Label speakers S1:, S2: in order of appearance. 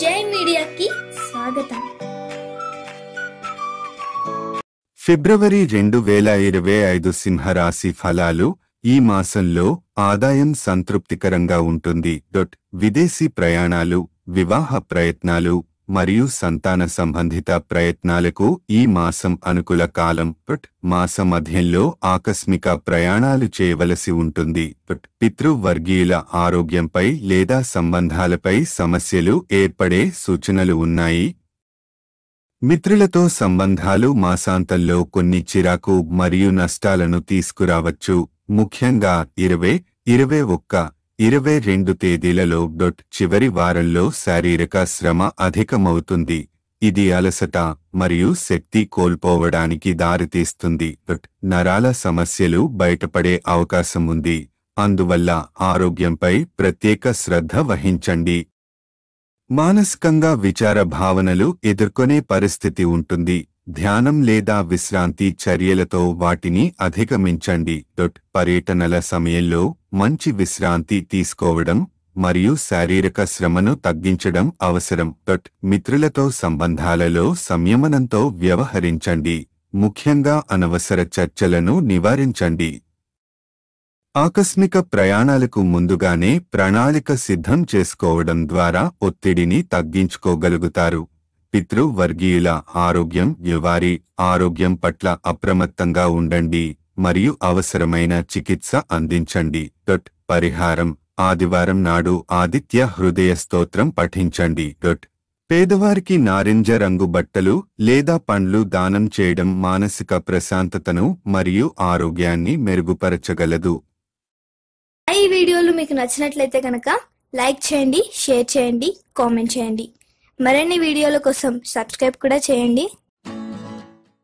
S1: జై మీడియాకి స్వాగతం.
S2: ఫిబ్రవరి 2025 సింహరాశి ఫలాలు. ఈ మాసంలో ఆదాయం సంతృప్తికరంగా ఉంటుంది. విదేశీ ప్రయాణాలు, వివాహ ప్రయత్నాలు మరియు సంతాన సంబంధిత ప్రయత్నాలకు ఈ మాసం అనుకూల కాలం. మాస మధ్యంలో ఆకస్మిక ప్రయాణాలు చేయవలసి ఉంటుంది. పితృవర్గీయుల ఆరోగ్యంపై లేదా సంబంధాలపై సమస్యలు ఏర్పడే సూచనలు ఉన్నాయి. మిత్రులతో సంబంధాలు మాసాంతంలో కొన్ని చిరాకు మరియు నష్టాలను తీసుకురావచ్చు. ముఖ్యంగా 20, 21, 22 తేదీలలో. చివరి వారంలో శారీరక శ్రమ అధికమవుతుంది. ఇది అలసట మరియు శక్తి కోల్పోవడానికి దారితీస్తుంది. నరాల సమస్యలు బయటపడే అవకాశం ఉంది. అందువల్ల ఆరోగ్యంపై ప్రత్యేక శ్రద్ధ వహించండి. మానసికంగా విచార భావనలు ఎదుర్కొనే పరిస్థితి ఉంటుంది. ధ్యానం లేదా విశ్రాంతి చర్యలతో వాటిని అధిగమించండి. పర్యటనల సమయంలో మంచి విశ్రాంతి తీసుకోవడం మరియు శారీరక శ్రమను తగ్గించడం అవసరం. మిత్రులతో సంబంధాలలో సంయమనంతో వ్యవహరించండి. ముఖ్యంగా అనవసర చర్చలను నివారించండి. ఆకస్మిక ప్రయాణాలకు ముందుగానే ప్రణాళిక సిద్ధం చేసుకోవడం ద్వారా ఒత్తిడిని తగ్గించుకోగలుగుతారు. పితృవర్గీయుల ఆరోగ్యం. వారి ఆరోగ్యం పట్ల అప్రమత్తంగా ఉండండి మరియు అవసరమైన చికిత్స అందించండి. పరిహారం. ఆదివారం నాడు ఆదిత్య హృదయ స్తోత్రం పఠించండి. పేదవారికి నారింజ రంగు బట్టలు లేదా పండ్లు దానం చేయడం మానసిక ప్రశాంతతను మరియు ఆరోగ్యాన్ని మెరుగుపరచగలదు.
S1: ఈ వీడియోలు మీకు నచ్చినట్లయితే కనుక లైక్ చేయండి, షేర్ చేయండి, కామెంట్ చేయండి. మరిన్ని వీడియోల కోసం సబ్స్క్రైబ్ కూడా చేయండి.